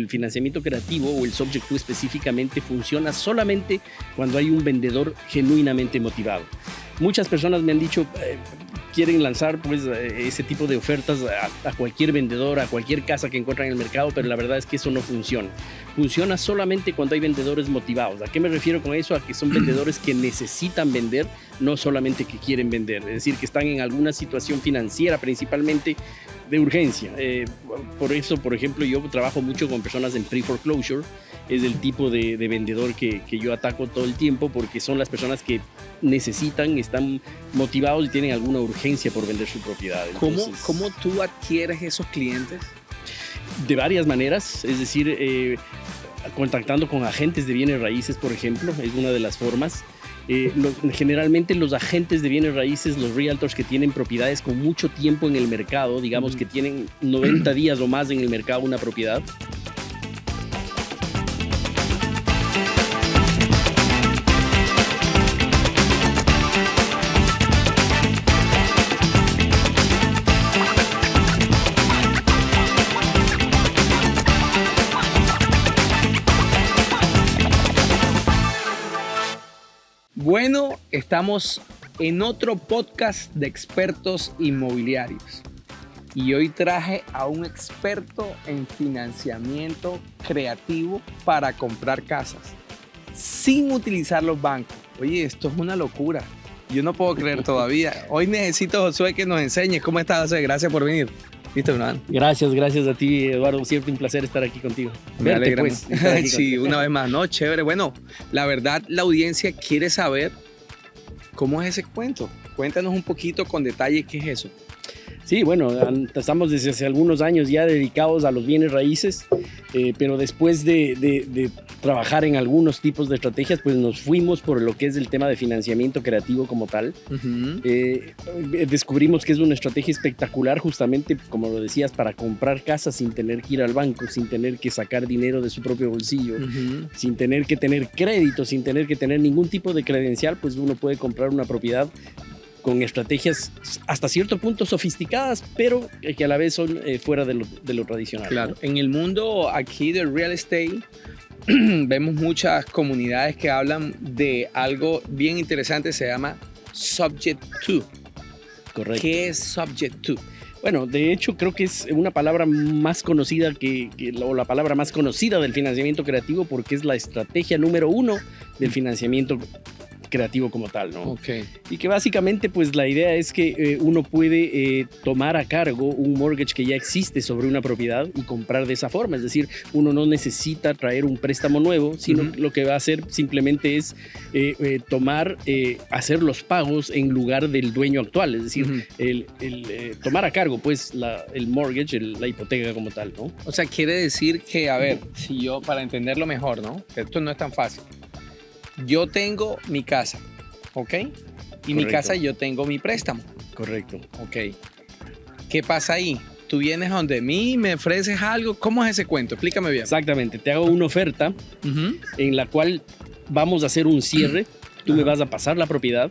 El financiamiento creativo o el Subject to específicamente funciona solamente cuando hay un vendedor genuinamente motivado. Muchas personas me han dicho, quieren lanzar pues, ese tipo de ofertas a cualquier vendedor, a cualquier casa que encuentran en el mercado, pero la verdad es que eso no funciona. Funciona solamente cuando hay vendedores motivados. ¿A qué me refiero con eso? A que son vendedores que necesitan vender, no solamente que quieren vender. Es decir, que están en alguna situación financiera principalmente de urgencia. Por eso, por ejemplo, yo trabajo mucho con personas en pre-foreclosure. Es el tipo de vendedor que yo ataco todo el tiempo porque son las personas que necesitan, están motivados y tienen alguna urgencia por vender su propiedad. Entonces, ¿Cómo tú adquieres esos clientes? De varias maneras, es decir, contactando con agentes de bienes raíces, por ejemplo, es una de las formas. Generalmente los agentes de bienes raíces, los realtors que tienen propiedades con mucho tiempo en el mercado, digamos que tienen 90 días o más en el mercado una propiedad. Bueno, estamos en otro podcast de expertos inmobiliarios y hoy traje a un experto en financiamiento creativo para comprar casas sin utilizar los bancos. Oye, esto es una locura. Yo no puedo creer todavía. Hoy necesito, Josué, que nos enseñes. ¿Cómo estás, Josué? Gracias por venir. ¿Listo, hermano? Gracias a ti, Eduardo. Siempre un placer estar aquí contigo. Me alegra. Pues, sí, una vez más, ¿no? Chévere. Bueno, la verdad, la audiencia quiere saber cómo es ese cuento. Cuéntanos un poquito con detalle qué es eso. Sí, bueno, estamos desde hace algunos años ya dedicados a los bienes raíces, pero después de trabajar en algunos tipos de estrategias, pues nos fuimos por lo que es el tema de financiamiento creativo como tal. Descubrimos que es una estrategia espectacular, justamente, como lo decías, para comprar casas sin tener que ir al banco, sin tener que sacar dinero de su propio bolsillo, sin tener que tener crédito, sin tener que tener ningún tipo de credencial, pues uno puede comprar una propiedad con estrategias hasta cierto punto sofisticadas, pero que a la vez son fuera de lo tradicional. Claro, ¿no? En el mundo aquí del real estate vemos muchas comunidades que hablan de algo bien interesante, se llama subject to. Correcto. ¿Qué es subject to? Bueno, de hecho creo que es una palabra más conocida o la palabra más conocida del financiamiento creativo porque es la estrategia número 1 del financiamiento creativo como tal, ¿no? Okay. Y que básicamente pues la idea es que uno puede tomar a cargo un mortgage que ya existe sobre una propiedad y comprar de esa forma, es decir, uno no necesita traer un préstamo nuevo, sino lo que va a hacer simplemente es hacer los pagos en lugar del dueño actual, es decir, tomar a cargo pues el mortgage, la hipoteca como tal, ¿no? O sea, quiere decir que, a ver, si yo, para entenderlo mejor, ¿no? Esto no es tan fácil. Yo tengo mi casa, ¿ok? Y Correcto. mi casa yo tengo mi préstamo. Correcto. Ok. ¿Qué pasa ahí? Tú vienes donde mí, me ofreces algo. ¿Cómo es ese cuento? Explícame bien. Exactamente. Te hago una oferta en la cual vamos a hacer un cierre. Tú me vas a pasar la propiedad.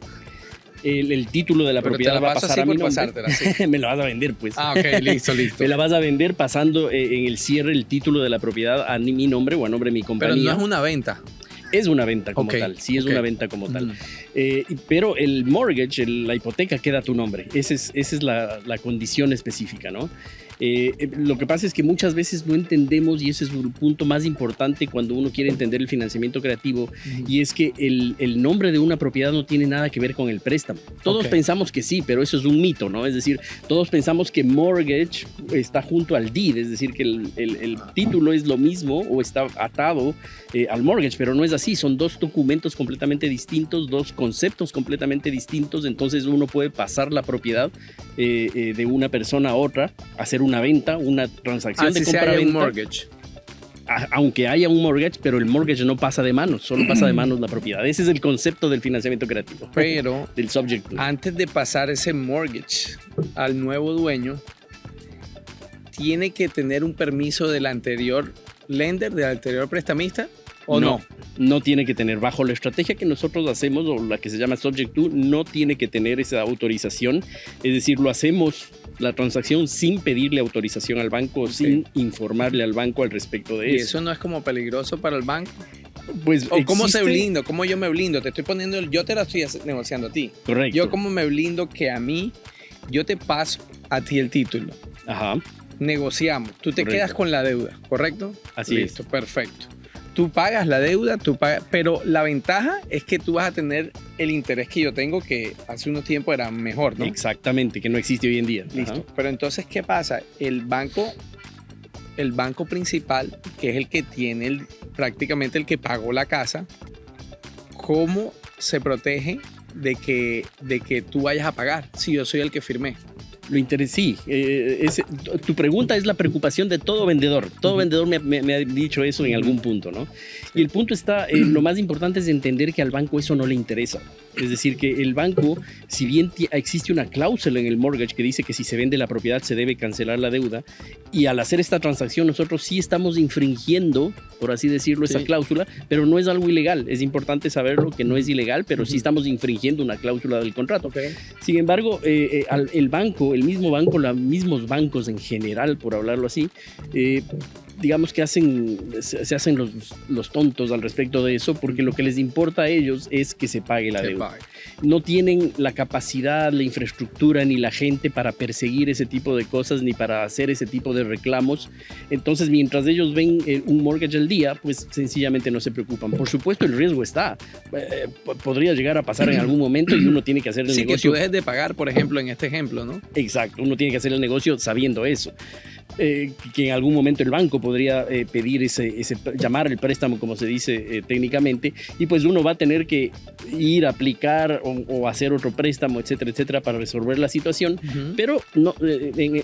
El título de la propiedad va a pasar a mi nombre. Sí. Me la vas a vender, pues. Ah, ok, listo. Me la vas a vender pasando en el cierre el título de la propiedad a mi nombre o a nombre de mi compañía. Pero no es una venta. Es una venta como tal, sí es una venta como tal. Pero el mortgage, la hipoteca queda a tu nombre. Esa es la condición específica, ¿no? Lo que pasa es que muchas veces no entendemos, y ese es un punto más importante cuando uno quiere entender el financiamiento creativo, y es que el nombre de una propiedad no tiene nada que ver con el préstamo. Todos pensamos que sí, pero eso es un mito, ¿no? Es decir, todos pensamos que mortgage está junto al deed, es decir, que el título es lo mismo o está atado al mortgage, pero no es así. Son dos documentos completamente distintos, dos conceptos completamente distintos. Entonces uno puede pasar la propiedad de una persona a otra, hacer una venta, una transacción de compra-venta. Un mortgage. Aunque haya un mortgage, pero el mortgage no pasa de manos, solo pasa de manos la propiedad. Ese es el concepto del financiamiento creativo. Pero del subject to. Antes de pasar ese mortgage al nuevo dueño, tiene que tener un permiso del anterior lender, del anterior prestamista, ¿o no? No tiene que tener, bajo la estrategia que nosotros hacemos, o la que se llama Subject to, no tiene que tener esa autorización. Es decir, lo hacemos la transacción sin pedirle autorización al banco, sin informarle al banco al respecto de ¿Y eso. eso no es como peligroso para el banco? Pues ¿O cómo se blindo? ¿Cómo yo me blindo? Te estoy poniendo, yo te la estoy negociando a ti. Correcto. Yo cómo me blindo que a mí, yo te paso a ti el título. Ajá. Negociamos. Tú te quedas con la deuda, ¿correcto? Así Listo, perfecto. Tú pagas la deuda, pero la ventaja es que tú vas a tener el interés que yo tengo, que hace unos tiempos era mejor, ¿no? Exactamente, que no existe hoy en día. Listo. Ajá. Pero entonces, ¿qué pasa? El banco principal, que es el que tiene prácticamente el que pagó la casa, ¿cómo se protege de que tú vayas a pagar si yo soy el que firmé? Sí, tu pregunta es la preocupación de todo vendedor. Todo vendedor me ha dicho eso en algún punto, ¿no? Y el punto está, lo más importante es entender que al banco eso no le interesa. Es decir, que el banco, si bien existe una cláusula en el mortgage que dice que si se vende la propiedad se debe cancelar la deuda, y al hacer esta transacción nosotros sí estamos infringiendo, por así decirlo, esa cláusula, pero no es algo ilegal. Es importante saberlo, que no es ilegal, pero sí estamos infringiendo una cláusula del contrato. Okay. Sin embargo, el banco, el mismo banco, los mismos bancos en general, por hablarlo así, digamos que se hacen los tontos al respecto de eso, porque lo que les importa a ellos es que se pague la deuda. No tienen la capacidad, la infraestructura ni la gente para perseguir ese tipo de cosas ni para hacer ese tipo de reclamos. Entonces, mientras ellos ven un mortgage al día, pues sencillamente no se preocupan. Por supuesto, el riesgo está. Podría llegar a pasar en algún momento y uno tiene que hacer el negocio. Sí, que tú dejes de pagar, por ejemplo, en este ejemplo, ¿no? Exacto, uno tiene que hacer el negocio sabiendo eso. Que en algún momento el banco podría pedir llamar el préstamo, como se dice técnicamente, y pues uno va a tener que ir a aplicar o hacer otro préstamo, etcétera, etcétera, para resolver la situación. Pero no,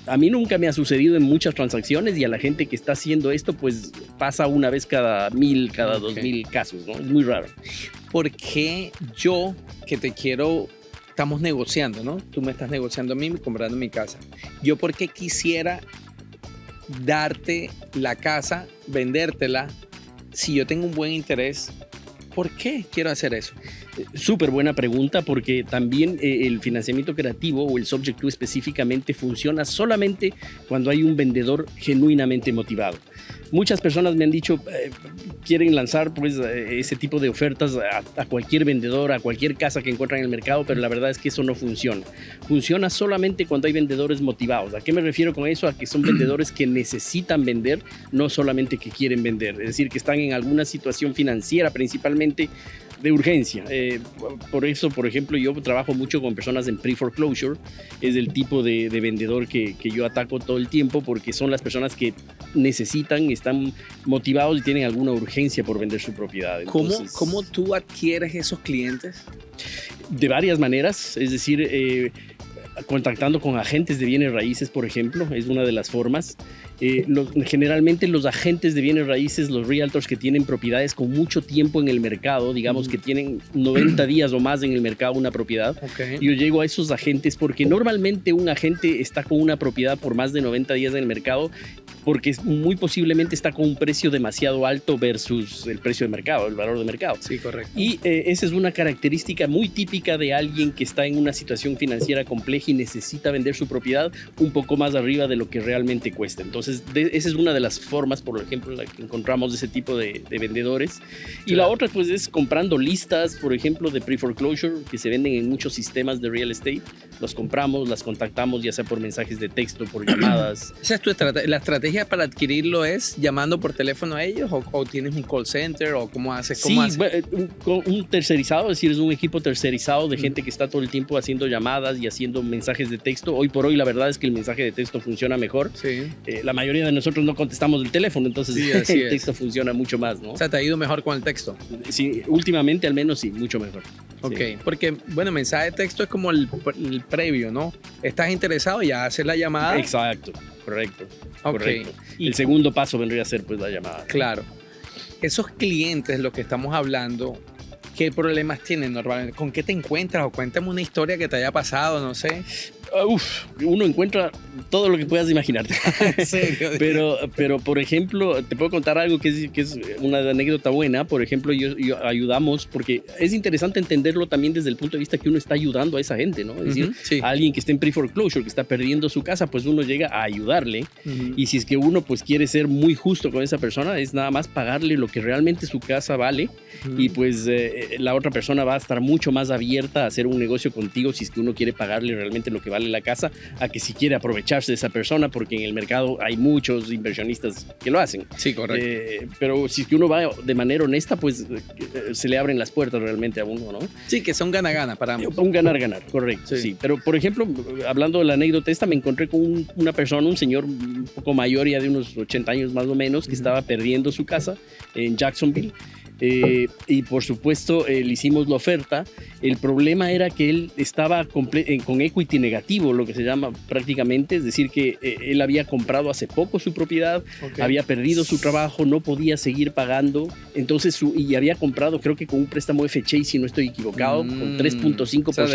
a mí nunca me ha sucedido en muchas transacciones, y a la gente que está haciendo esto, pues pasa una vez cada 1000, cada 2000 casos, ¿no? Es muy raro. ¿Por qué yo, que te quiero... Estamos negociando, ¿no? Tú me estás negociando a mí, comprando mi casa. Yo, ¿por qué quisiera darte la casa, vendértela, si yo tengo un buen interés? ¿Por qué quiero hacer eso? Súper buena pregunta, porque también el financiamiento creativo o el Subject to específicamente funciona solamente cuando hay un vendedor genuinamente motivado. Muchas personas me han dicho, quieren lanzar pues, ese tipo de ofertas a cualquier vendedor, a cualquier casa que encuentran en el mercado, pero la verdad es que eso no funciona. Funciona solamente cuando hay vendedores motivados. ¿A qué me refiero con eso? A que son vendedores que necesitan vender, no solamente que quieren vender. Es decir, que están en alguna situación financiera principalmente de urgencia. Por eso, por ejemplo, yo trabajo mucho con personas en pre-foreclosure. Es el tipo de vendedor que yo ataco todo el tiempo, porque son las personas que necesitan, están motivados y tienen alguna urgencia por vender su propiedad. Entonces, ¿Cómo tú adquieres esos clientes? De varias maneras, es decir, contactando con agentes de bienes raíces, por ejemplo, es una de las formas. Generalmente los agentes de bienes raíces, los realtors que tienen propiedades con mucho tiempo en el mercado, digamos que tienen 90 días o más en el mercado una propiedad, yo llego a esos agentes porque normalmente un agente está con una propiedad por más de 90 días en el mercado, porque muy posiblemente está con un precio demasiado alto versus el precio de mercado, el valor de mercado. Sí, correcto. Y esa es una característica muy típica de alguien que está en una situación financiera compleja y necesita vender su propiedad un poco más arriba de lo que realmente cuesta. Entonces, esa es una de las formas, por ejemplo, en la que encontramos ese tipo de vendedores. Y la otra, pues, es comprando listas, por ejemplo, de pre-foreclosure, que se venden en muchos sistemas de real estate. Los compramos, las contactamos, ya sea por mensajes de texto, por llamadas. ¿Esa es tu la estrategia para adquirirlo es llamando por teléfono a ellos o tienes un call center o cómo haces? Sí, un tercerizado, es decir, es un equipo tercerizado de gente que está todo el tiempo haciendo llamadas y haciendo mensajes de texto. Hoy por hoy la verdad es que el mensaje de texto funciona mejor. Sí. La mayoría de nosotros no contestamos el teléfono, entonces sí, el texto funciona mucho más, ¿no? O sea, ¿te ha ido mejor con el texto? Sí, últimamente al menos sí, mucho mejor. Ok, sí. Porque, bueno, mensaje de texto es como el previo, ¿no? Estás interesado, ya haces la llamada. Exacto, correcto. Ok. Correcto. Y el segundo paso vendría a ser pues la llamada. Claro. Esos clientes, los que estamos hablando, ¿qué problemas tienen normalmente? ¿Con qué te encuentras? O cuéntame una historia que te haya pasado, no sé. Uno encuentra todo lo que puedas imaginarte. ¿En serio? Pero, por ejemplo, te puedo contar algo que es una anécdota buena. Por ejemplo, yo ayudamos, porque es interesante entenderlo también desde el punto de vista que uno está ayudando a esa gente, ¿no? Es decir, sí. a alguien que está en pre-foreclosure, que está perdiendo su casa, pues uno llega a ayudarle. Y si es que uno pues quiere ser muy justo con esa persona, es nada más pagarle lo que realmente su casa vale. Y pues la otra persona va a estar mucho más abierta a hacer un negocio contigo si es que uno quiere pagarle realmente lo que vale la casa, a que si quiere aprovecharse de esa persona, porque en el mercado hay muchos inversionistas que lo hacen. Sí, correcto. Pero si es que uno va de manera honesta, pues se le abren las puertas realmente a uno, ¿no? Sí, que son gana-gana para ambos. Un ganar-ganar, correcto, sí. Pero, por ejemplo, hablando de la anécdota esta, me encontré con una persona, un señor un poco mayor, ya de unos 80 años más o menos, que estaba perdiendo su casa en Jacksonville. Y por supuesto le hicimos la oferta. El problema era que él estaba con equity negativo, lo que se llama prácticamente, es decir que él había comprado hace poco su propiedad, había perdido su trabajo, no podía seguir pagando, entonces y había comprado, creo que con un préstamo FHA, si no estoy equivocado, con 3.5%. O sea,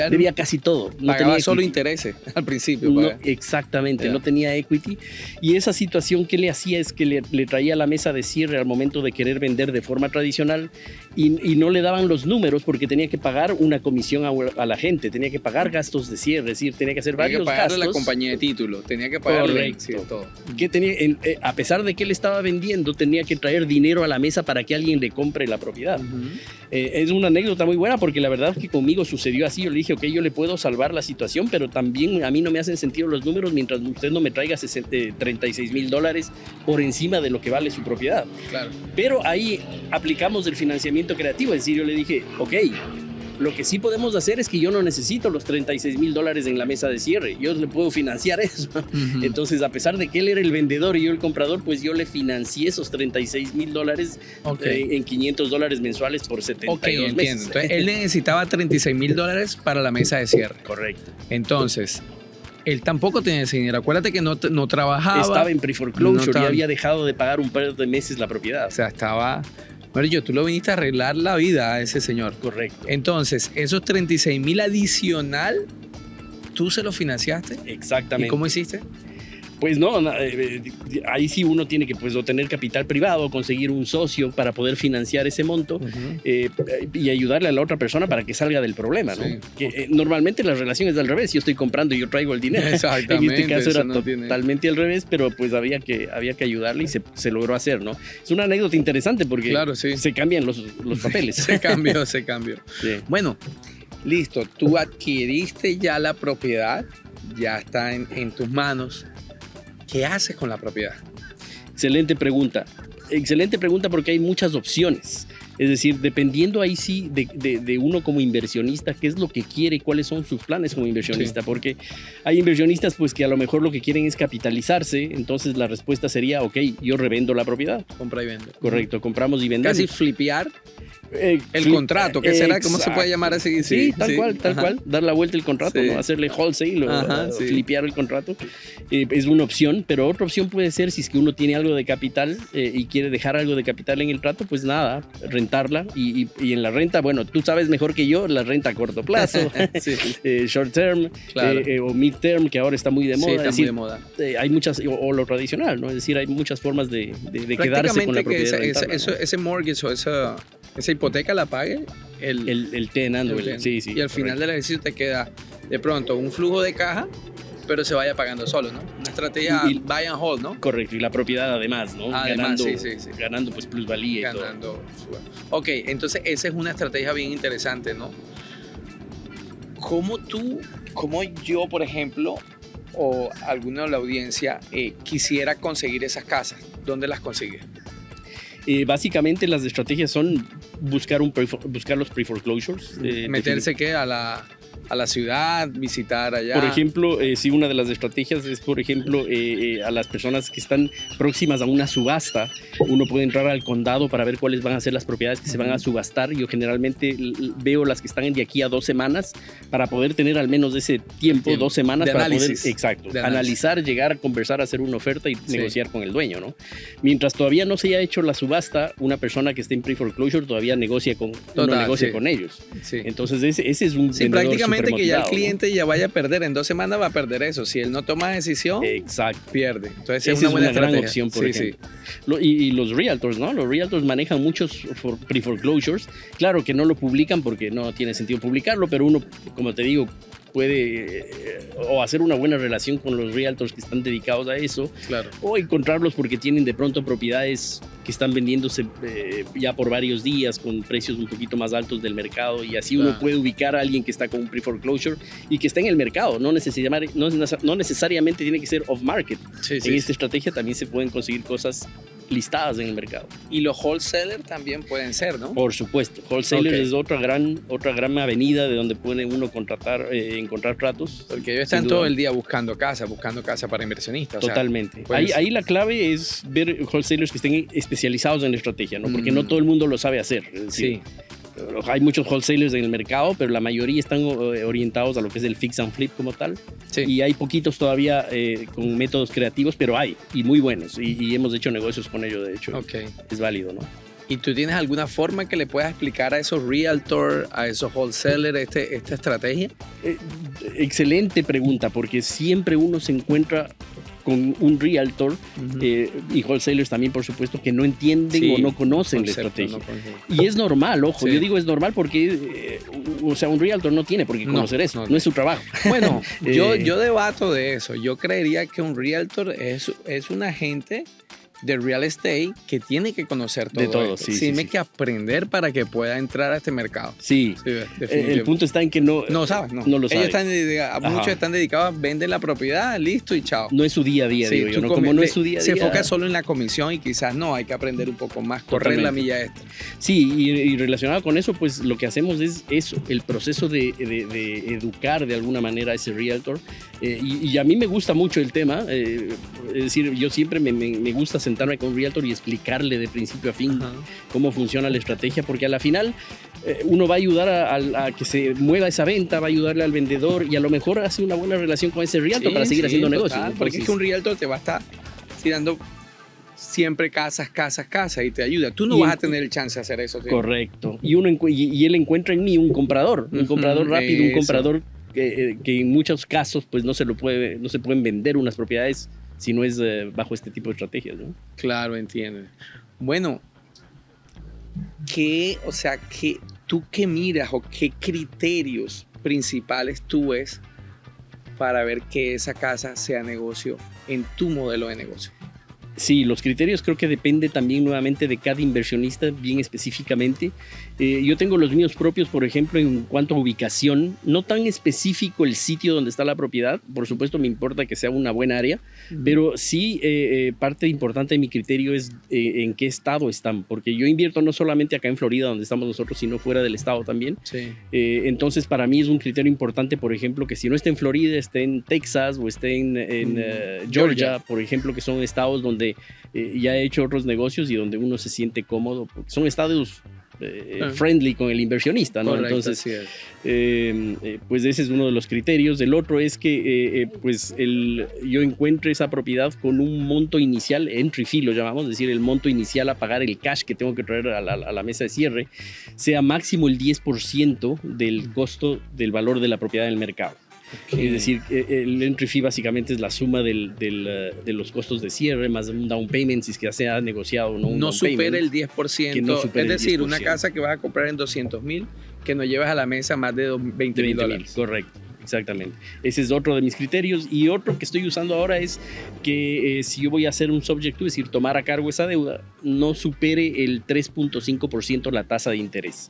debía casi todo. No tenía solo intereses al principio. No, exactamente, no tenía equity. Y esa situación que le hacía es que le traía la mesa de cierre al momento de querer vender de forma tradicional y no le daban los números porque tenía que pagar una comisión a la gente, tenía que pagar gastos de cierre, es decir, tenía que hacer varios gastos. Tenía que pagarle a la compañía de título, tenía que pagarle todo. Que a pesar de que él estaba vendiendo, tenía que traer dinero a la mesa para que alguien le compre la propiedad. Es una anécdota muy buena porque la verdad que conmigo sucedió así. Yo le dije, ok, yo le puedo salvar la situación, pero también a mí no me hacen sentido los números mientras usted no me traiga $36,000 por encima de lo que vale su propiedad. Claro. Pero ahí aplicamos el financiamiento creativo, es decir, yo le dije, ok, lo que sí podemos hacer es que yo no necesito los $36,000 en la mesa de cierre, yo le puedo financiar eso. Entonces, a pesar de que él era el vendedor y yo el comprador, pues yo le financié esos $36,000 en $500 mensuales por 72 meses. Entonces, él necesitaba $36,000 para la mesa de cierre. Correcto. Entonces, él tampoco tenía ese dinero. Acuérdate que no trabajaba. Estaba en pre-foreclosure y había dejado de pagar un par de meses la propiedad. O sea, estaba... Bueno, tú lo viniste a arreglar la vida a ese señor. Correcto. Entonces, esos $36,000 adicional, ¿tú se los financiaste? Exactamente. ¿Y cómo hiciste? Pues no, ahí sí uno tiene que pues, obtener capital privado, conseguir un socio para poder financiar ese monto y ayudarle a la otra persona para que salga del problema, ¿no? Que, normalmente la relación es al revés, yo estoy comprando y yo traigo el dinero. Exactamente. En este caso era totalmente al revés, pero pues había que ayudarle y se logró hacer, ¿no? Es una anécdota interesante porque se cambian los papeles. Se cambió. Sí. Bueno, listo, tú adquiriste ya la propiedad, ya está en tus manos. ¿Qué haces con la propiedad? Excelente pregunta porque hay muchas opciones. Es decir, dependiendo ahí sí de uno como inversionista, qué es lo que quiere, cuáles son sus planes como inversionista, porque hay inversionistas pues que a lo mejor lo que quieren es capitalizarse, entonces la respuesta sería, ok, yo revendo la propiedad. Compra y vende. Correcto, compramos y vendemos. Casi flipear el contrato, ¿qué será? ¿Cómo se puede llamar así? Sí, tal cual, dar la vuelta al contrato, ¿no? Hacerle wholesale o flipear el contrato. Es una opción, pero otra opción puede ser si es que uno tiene algo de capital y quiere dejar algo de capital en el trato, pues nada, rentarla y en la renta, bueno, tú sabes mejor que yo, la renta a corto plazo, short term o mid term, que ahora está muy de moda. Sí, está muy de moda. Hay muchas, o lo tradicional, ¿no? Es decir, hay muchas formas de quedarse con la propiedad. Ese mortgage o esa hipoteca la pague el tenant. Sí. Y al final del ejercicio te queda de pronto un flujo de caja, pero se vaya pagando solo, ¿no? Una estrategia buy and hold, ¿no? Correcto, y la propiedad además, ¿no? Ganando pues plusvalía y todo. Ok, entonces esa es una estrategia bien interesante, ¿no? ¿Cómo yo, por ejemplo, o alguna de la audiencia quisiera conseguir esas casas? ¿Dónde las consigues? Básicamente las estrategias son buscar los pre-foreclosures. Meterse a la ciudad, visitar allá. Por ejemplo, sí, una de las estrategias es, por ejemplo, a las personas que están próximas a una subasta, uno puede entrar al condado para ver cuáles van a ser las propiedades que se van a subastar. Yo generalmente veo las que están de aquí a 2 semanas para poder tener al menos ese tiempo, 2 semanas de para análisis. Poder, exacto, analizar, llegar a conversar, hacer una oferta y negociar con el dueño, ¿no? Mientras todavía no se haya hecho la subasta, una persona que esté en pre-foreclosure todavía negocia con ellos. Sí. Entonces ese es un vendedor prácticamente que ya el ¿no? cliente ya vaya a perder. En 2 semanas va a perder eso. Si él no toma decisión, exacto, pierde. Entonces esa es una buena gran estrategia. opción, por ejemplo. Y los realtors, ¿no? Los realtors manejan muchos pre-foreclosures. Claro que no lo publican porque no tiene sentido publicarlo, pero uno, como te digo, puede o hacer una buena relación con los realtors que están dedicados a eso, Claro. o encontrarlos porque tienen de pronto propiedades que están vendiéndose ya por varios días con precios un poquito más altos del mercado, y así uno puede ubicar a alguien que está con un pre-foreclosure y que está en el mercado. No necesariamente tiene que ser off-market. En esta estrategia también se pueden conseguir cosas listadas en el mercado. Y los wholesalers también pueden ser, ¿no? Por supuesto. Wholesalers es otra gran avenida de donde puede uno encontrar tratos. Porque ellos están todo el día buscando casa para inversionistas. Totalmente. O sea, ahí la clave es ver wholesalers que estén especializados en la estrategia, ¿no? Porque no todo el mundo lo sabe hacer. Es decir, hay muchos wholesalers en el mercado, pero la mayoría están orientados a lo que es el fix and flip como tal. Sí. Y hay poquitos todavía con métodos creativos, pero hay, y muy buenos. Y hemos hecho negocios con ellos, de hecho. Es válido, ¿no? ¿Y tú tienes alguna forma que le puedas explicar a esos realtors, a esos wholesalers esta estrategia? Excelente pregunta, porque siempre uno se encuentra con un realtor y wholesalers también, por supuesto, que no entienden o no conocen la estrategia. Y es normal, ojo, yo digo es normal porque, o sea, un realtor no tiene por qué conocer eso, no es su trabajo. Bueno, yo debato de eso. Yo creería que un realtor es un agente de real estate que tiene que conocer todo. De todo, esto. Tiene que aprender para que pueda entrar a este mercado. Sí, el punto está en que no lo sabe. Muchos están dedicados, venden la propiedad, listo y chao. No es su día a día, digo yo, ¿no? Como no es su día a día. Se enfoca solo en la comisión y quizás no, hay que aprender un poco más, correr la milla extra. Sí, y relacionado con eso, pues lo que hacemos es eso, el proceso de educar de alguna manera a ese realtor. Y a mí me gusta mucho el tema, es decir, yo siempre me gusta sentarme con un realtor y explicarle de principio a fin cómo funciona la estrategia, porque a la final uno va a ayudar a que se mueva esa venta, va a ayudarle al vendedor y a lo mejor hace una buena relación con ese realtor para seguir haciendo negocios. ¿No? Porque es que un realtor te va a estar tirando siempre casas y te ayuda. Tú no vas a tener el chance de hacer eso. ¿Sí? Correcto. Y él encuentra en mí un comprador rápido, un comprador que en muchos casos pues no se pueden vender unas propiedades si no es bajo este tipo de estrategias, ¿no? Claro, entiendo. Bueno, ¿tú qué miras o qué criterios principales tú ves para ver que esa casa sea negocio en tu modelo de negocio? Sí, los criterios creo que depende también nuevamente de cada inversionista bien específicamente. Yo tengo los míos propios, por ejemplo, en cuanto a ubicación, no tan específico el sitio donde está la propiedad, por supuesto me importa que sea una buena área, pero sí parte importante de mi criterio es en qué estado están, porque yo invierto no solamente acá en Florida donde estamos nosotros, sino fuera del estado también. Sí. Entonces para mí es un criterio importante, por ejemplo, que si no esté en Florida, esté en Texas o esté en Georgia, por ejemplo, que son estados donde ya he hecho otros negocios y donde uno se siente cómodo, porque son estados friendly con el inversionista, ¿no? Correcto, entonces, pues ese es uno de los criterios. El otro es que yo encuentre esa propiedad con un monto inicial, entry fee lo llamamos, es decir, el monto inicial a pagar, el cash que tengo que traer a la mesa de cierre, sea máximo el 10% del costo del valor de la propiedad en el mercado. Es decir, el entry fee básicamente es la suma de los costos de cierre más un down payment, si es que ya se ha negociado o no. No supera el 10%. Es decir, una casa que vas a comprar en $200,000, que no llevas a la mesa más de $20,000. Correcto. Exactamente. Ese es otro de mis criterios. Y otro que estoy usando ahora es que si yo voy a hacer un subject to, es decir, tomar a cargo esa deuda, no supere el 3.5% la tasa de interés.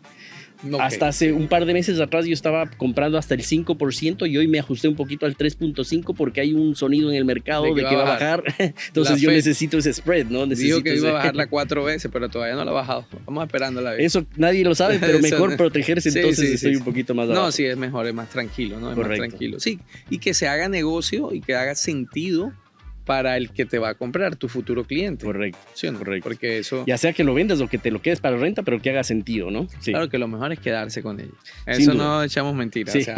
Okay. Hasta hace un par de meses atrás yo estaba comprando hasta el 5% y hoy me ajusté un poquito al 3.5% porque hay un sonido en el mercado de que va a bajar. Entonces yo necesito ese spread, ¿no? Dijo que iba a bajarla 4 veces, pero todavía no la ha bajado. Vamos esperando la vez. Eso nadie lo sabe, pero mejor protegerse, entonces estoy un poquito más abajo. No, sí, es mejor, es más tranquilo, ¿no? Es más tranquilo. Sí, y que se haga negocio y que haga sentido para el que te va a comprar, tu futuro cliente. Correcto. ¿Sí o no? Correcto. Porque eso... Ya sea que lo vendas o que te lo quedes para renta, pero que haga sentido, ¿no? Sí. Claro que lo mejor es quedarse con ellos. Eso no echamos mentiras. Sí. O sea,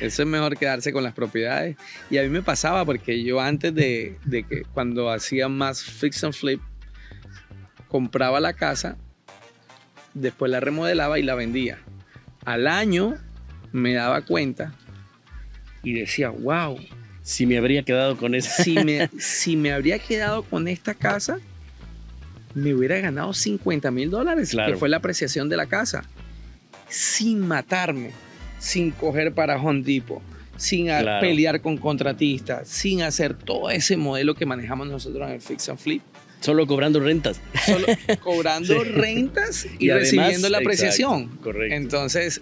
eso es mejor quedarse con las propiedades. Y a mí me pasaba porque yo antes de que cuando hacía más fix and flip, compraba la casa, después la remodelaba y la vendía. Al año me daba cuenta y decía, wow, Si me habría quedado con esa. si me habría quedado con esta casa, me hubiera ganado $50,000, Claro. que fue la apreciación de la casa, sin matarme, sin coger para Home Depot, sin Claro. pelear con contratistas, sin hacer todo ese modelo que manejamos nosotros en el Fix and Flip, Solo cobrando rentas. solo cobrando Sí. rentas y además, recibiendo la apreciación. exacto, correcto. Entonces,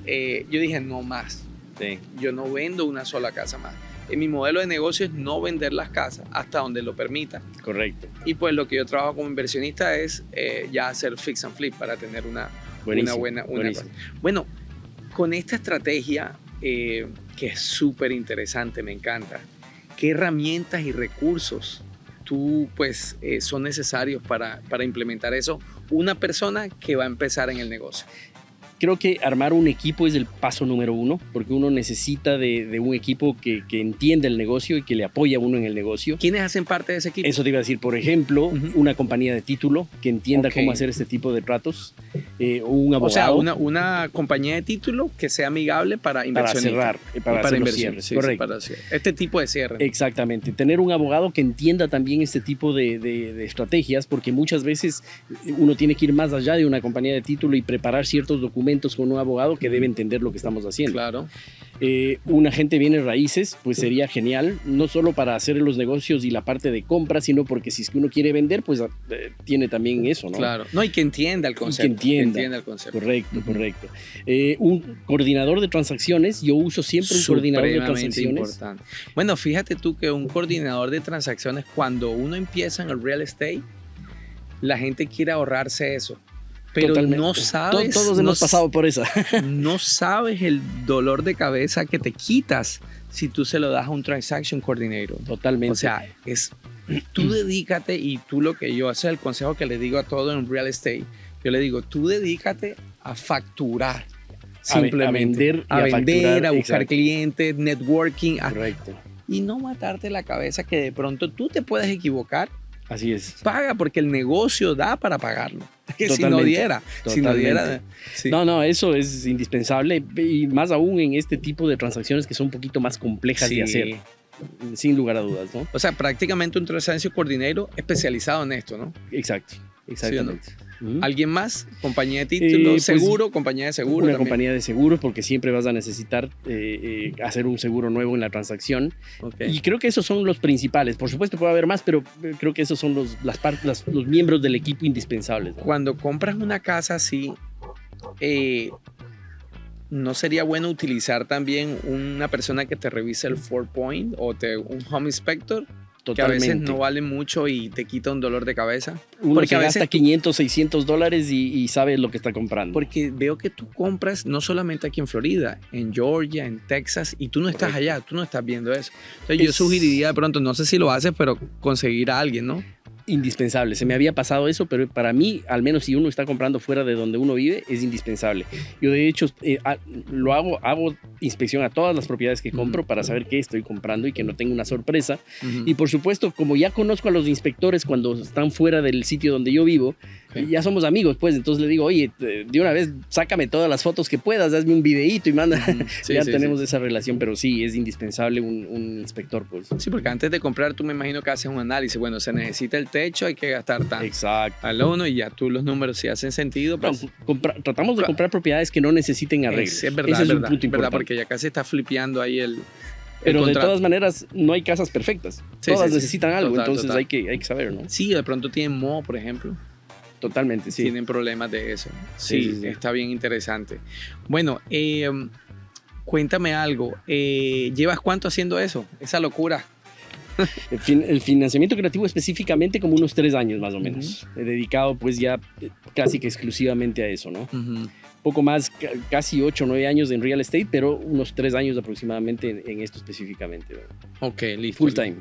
yo dije, no más. Sí. Yo no vendo una sola casa más. En mi modelo de negocio es no vender las casas hasta donde lo permita. Correcto. Y pues lo que yo trabajo como inversionista es ya hacer fix and flip para tener una Buenísimo, buena... buenísimo. Bueno, con esta estrategia que es súper interesante, me encanta, ¿qué herramientas y recursos tú pues son necesarios para implementar eso? Una persona que va a empezar en el negocio. Creo que armar un equipo es el paso número uno, porque uno necesita de un equipo que entienda el negocio y que le apoye a uno en el negocio. ¿Quiénes hacen parte de ese equipo? Eso te iba a decir, por ejemplo, una compañía de título que entienda Ok. cómo hacer este tipo de tratos, o un abogado. O sea, una compañía de título que sea amigable para para inversionistas. cerrar, para hacer los inversión. cierres. Sí, Correcto. para cierre. Este tipo de cierre. Exactamente. Tener un abogado que entienda también este tipo de estrategias, porque muchas veces uno tiene que ir más allá de una compañía de título y preparar ciertos documentos con un abogado que debe entender lo que estamos haciendo. Claro. Un agente de bienes raíces, pues sería genial, no solo para hacer los negocios y la parte de compra, sino porque si es que uno quiere vender, pues tiene también eso, ¿no? Claro. No, y que entienda el concepto. entienda. el concepto. Correcto, correcto. Un coordinador de transacciones, yo uso siempre un coordinador de Supremamente transacciones. importante. Bueno, fíjate tú que un coordinador de transacciones, cuando uno empieza en el real estate, la gente quiere ahorrarse eso. Pero Totalmente. no sabes. Todos hemos pasado por esa. No sabes el dolor de cabeza que te quitas si tú se lo das a un transaction coordinator. Totalmente. O sea, tú dedícate, y tú lo que yo hace el consejo que le digo a todo en real estate, yo le digo, tú dedícate a facturar. Simplemente a vender y a a buscar facturar. clientes, networking, Correcto. y no matarte la cabeza que de pronto tú te puedes equivocar. Así es. Paga porque el negocio da para pagarlo. Que si no Totalmente, diera, totalmente. sí. No, eso es indispensable y más aún en este tipo de transacciones que son un poquito más complejas Sí. de hacer, sin lugar a dudas, ¿no? O sea, prácticamente un transaction coordinator especializado en esto, ¿no? Exacto, exactamente. Ujú. ¿Alguien más? ¿Compañía de títulos? Pues, ¿Seguro? ¿Compañía de seguro? Una también? compañía de seguros, porque siempre vas a necesitar hacer un seguro nuevo en la transacción. Ok. Y creo que esos son los principales. Por supuesto puede haber más, pero creo que esos son los miembros del equipo indispensables, ¿no? Cuando compras una casa así, ¿no sería bueno utilizar también una persona que te revise el 4-point o un home inspector? Que a Totalmente. veces no vale mucho y te quita un dolor de cabeza. Uno porque se a veces gasta $500, $600 y sabe lo que está comprando. Porque veo que tú compras no solamente aquí en Florida, en Georgia, en Texas, y tú no estás Correcto. allá, tú no estás viendo eso. Entonces yo Es- sugeriría de pronto, no sé si lo haces, pero conseguir a alguien, ¿no? Indispensable. Se me había pasado eso, pero para mí, al menos si uno está comprando fuera de donde uno vive, es indispensable. Yo de hecho lo hago inspección a todas las propiedades que compro para saber qué estoy comprando y que no tenga una sorpresa. Y por supuesto, como ya conozco a los inspectores cuando están fuera del sitio donde yo vivo, Sí. ya somos amigos, pues entonces le digo, oye, de una vez sácame todas las fotos que puedas, hazme un videíto y manda. Sí, Ya sí, tenemos sí. esa relación, pero sí, es indispensable un inspector, pues. Sí, porque antes de comprar tú me imagino que haces un análisis. Bueno, se necesita el techo, hay que gastar tanto. Exacto. Al uno y ya tú los números si hacen sentido. No, Pues, tratamos de comprar propiedades que no necesiten arreglos. es verdad, Ese es es un verdad, punto es verdad, importante. porque ya casi está flipeando ahí el Pero de contrato. todas maneras, no hay casas perfectas. Sí, Todas sí, sí. necesitan algo, Total, entonces total. Hay que saber, ¿no? Sí, de pronto tienen moho, por ejemplo. Totalmente, sí. Tienen problemas de eso. Sí, Sí, sí, sí. está bien interesante. Bueno, cuéntame algo. ¿Llevas cuánto haciendo eso? Esa locura. El financiamiento creativo específicamente como unos 3 años más o menos. He dedicado pues ya casi que exclusivamente a eso, ¿no? Poco más, casi 8 o 9 años en real estate, pero unos 3 años aproximadamente en esto específicamente, ¿no? Ok, listo. Full time.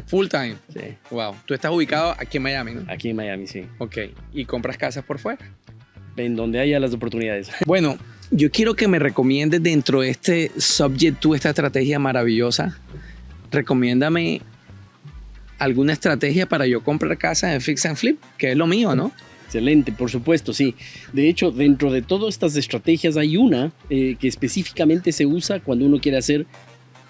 Full time. Sí. Wow. Tú estás ubicado aquí en Miami, ¿no? Aquí en Miami, sí. Ok. ¿Y compras casas por fuera? En donde haya las oportunidades. Bueno, yo quiero que me recomiendes dentro de este subject to esta estrategia maravillosa. Recomiéndame alguna estrategia para yo comprar casa en Fix and Flip, que es lo mío, ¿no? Excelente, por supuesto, sí. De hecho, dentro de todas estas estrategias hay una que específicamente se usa cuando uno quiere hacer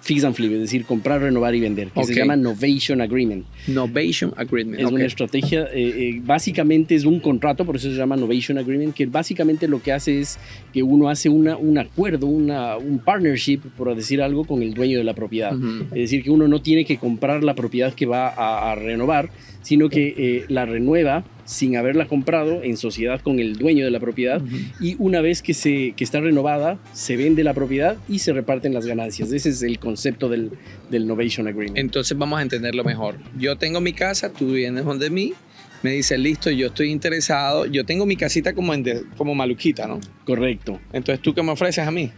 fix and flip, es decir, comprar, renovar y vender, que se llama Novation Agreement. Novation Agreement. Es una estrategia, básicamente es un contrato, por eso se llama Novation Agreement, que básicamente lo que hace es que uno hace un acuerdo, un partnership, por decir algo, con el dueño de la propiedad. Es decir, que uno no tiene que comprar la propiedad que va a renovar, sino que la renueva sin haberla comprado en sociedad con el dueño de la propiedad, y una vez que está renovada, se vende la propiedad y se reparten las ganancias. Ese es el concepto del Novation Agreement. Entonces vamos a entenderlo mejor. Yo tengo mi casa, tú vienes donde mí, me dices, listo, yo estoy interesado, yo tengo mi casita como maluquita, ¿no? Correcto. Entonces, ¿tú qué me ofreces a mí?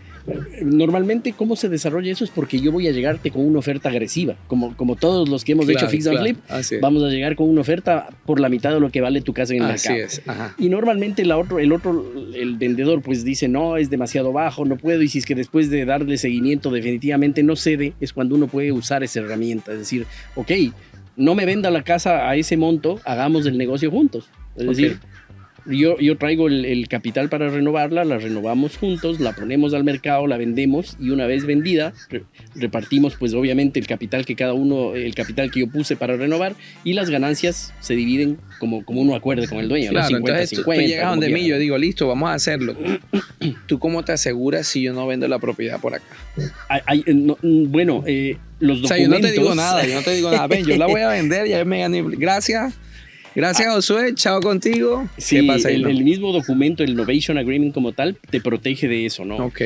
Normalmente, ¿cómo se desarrolla eso? Es porque yo voy a llegarte con una oferta agresiva. Como todos los que hemos hecho Fix and Flip, vamos a llegar con una oferta por la mitad de lo que vale tu casa en el mercado. Así es. Ajá. Y normalmente el vendedor pues dice, no, es demasiado bajo, no puedo. Y si es que después de darle seguimiento definitivamente no cede, es cuando uno puede usar esa herramienta. Es decir, ok, no me venda la casa a ese monto, hagamos el negocio juntos. Es decir, yo traigo el capital para renovarla, la renovamos juntos, la ponemos al mercado, la vendemos, y una vez vendida repartimos pues obviamente el capital que el capital que yo puse para renovar, y las ganancias se dividen como uno acuerde con el dueño. Claro, ¿no? 50-50. Entonces tú llegas donde mí, yo digo, listo, vamos a hacerlo. ¿Tú cómo te aseguras si yo no vendo la propiedad por acá? Bueno, los documentos... O sea, yo no te digo nada, ven, yo la voy a vender, ya me gané. Gracias, Josué, chao contigo. Sí, ¿qué pasa ahí, el mismo documento, el Novation Agreement como tal, te protege de eso, ¿no? Ok.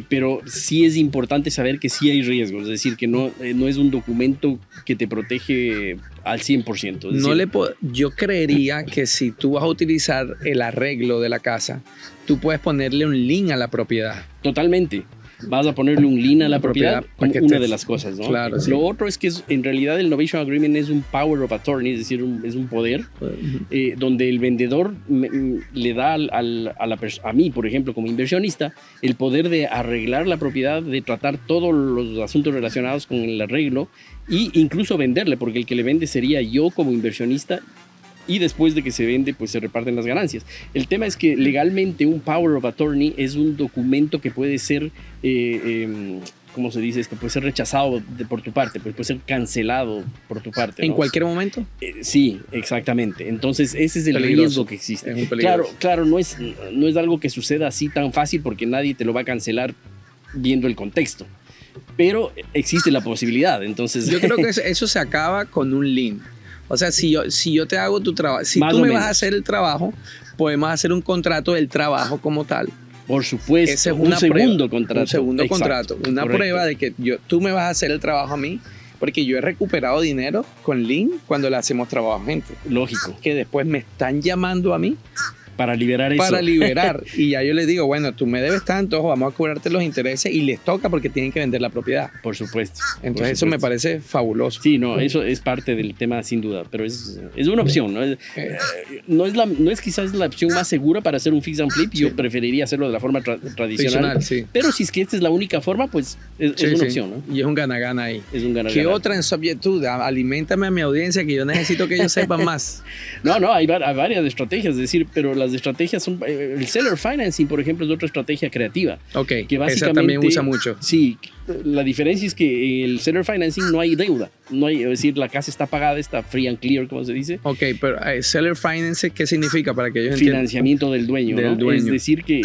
Pero sí es importante saber que sí hay riesgos, es decir, que no es un documento que te protege al 100%. Es decir, yo creería que si tú vas a utilizar el arreglo de la casa, tú puedes ponerle un link a la propiedad. Totalmente. Vas a ponerle un lien a la propiedad como una de las cosas, ¿no? Claro, sí. Lo otro es que en realidad el Novation Agreement es un power of attorney, es decir, es un poder donde el vendedor le da a mí, por ejemplo, como inversionista, el poder de arreglar la propiedad, de tratar todos los asuntos relacionados con el arreglo, e incluso venderle, porque el que le vende sería yo como inversionista, y después de que se vende, pues se reparten las ganancias. El tema es que legalmente un Power of Attorney es un documento que puede ser, ¿cómo se dice esto? Puede ser rechazado por tu parte, pues puede ser cancelado por tu parte, ¿no? ¿En cualquier momento? Sí, exactamente. Entonces ese es el riesgo que existe. Es muy peligroso. Claro, no es algo que suceda así tan fácil, porque nadie te lo va a cancelar viendo el contexto. Pero existe la posibilidad, entonces... Yo creo que eso se acaba con un lien. O sea, si yo te hago tu trabajo, si tú me vas a hacer el trabajo, podemos hacer un contrato del trabajo como tal. Por supuesto, ese es un segundo contrato. Un segundo Exacto, contrato, una correcto. prueba de que tú me vas a hacer el trabajo a mí, porque yo he recuperado dinero con Link cuando le hacemos trabajo a gente. Lógico. Que después me están llamando a mí para liberar eso. Para liberar. Y ya yo les digo, bueno, tú me debes tanto, vamos a cobrarte los intereses, y les toca porque tienen que vender la propiedad. Por supuesto. Entonces eso me parece fabuloso. Sí, no, eso es parte del tema sin duda, pero es una opción, ¿no? No es quizás la opción más segura para hacer un fix and flip. Yo preferiría hacerlo de la forma tradicional. Sí. Pero si es que esta es la única forma, pues es una opción, ¿no? Y es un gana-gana ahí. Es un gana-gana. ¿Qué otra en Subject to? Aliméntame a mi audiencia, que yo necesito que ellos sepan más. No, hay varias estrategias, es decir, pero las estrategias son... El seller financing, por ejemplo, es otra estrategia creativa. Ok, que básicamente, esa también usa mucho. Sí, la diferencia es que el seller financing no hay deuda. No hay, es decir, la casa está pagada, está free and clear, como se dice. Ok, pero seller financing, ¿qué significa para que ellos entiendan? Financiamiento del dueño, del ¿no? dueño. Es decir, que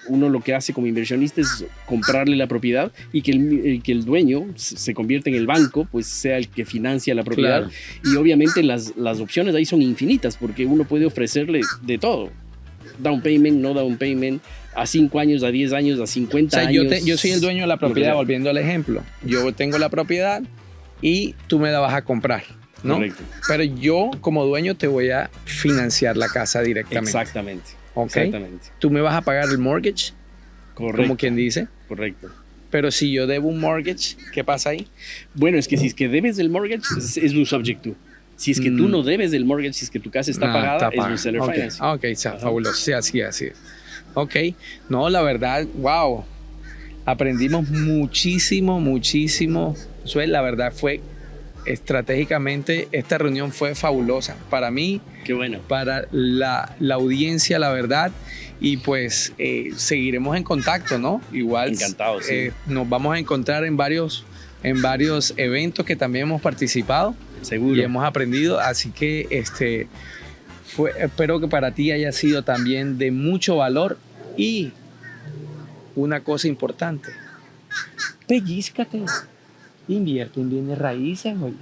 uno lo que hace como inversionista es comprarle la propiedad, y que el dueño se convierta en el banco, pues sea el que financia la propiedad. Claro. Y obviamente las opciones ahí son infinitas, porque uno puede ofrecerle de todo. Down payment, no down payment, a 5 años, a 10 años, a 50 años. Yo soy el dueño de la propiedad, volviendo al ejemplo. Yo tengo la propiedad y tú me la vas a correcto, ¿no? Correcto. Pero yo, como dueño, te voy a financiar la casa directamente. Exactamente. Okay. Exactamente. Tú me vas a pagar el mortgage, correcto, como quien dice. Correcto. Pero si yo debo un mortgage, ¿qué pasa ahí? Bueno, es que si es que debes el mortgage, es un subject to. Si es que tú no debes del mortgage, si es que tu casa está pagada, es un seller financing. Ok, fabuloso. Sí, así es. Ok. No, la verdad, wow. Aprendimos muchísimo. La verdad fue estratégicamente esta reunión fue fabulosa para mí, qué bueno, para la audiencia, la verdad. Y pues seguiremos en contacto, ¿no? Igual encantado, sí. Nos vamos a encontrar en varios eventos que también hemos participado. Seguro. Y hemos aprendido, así que espero que para ti haya sido también de mucho valor. Y una cosa importante, pellízcate, invierte en bienes raíces, oye.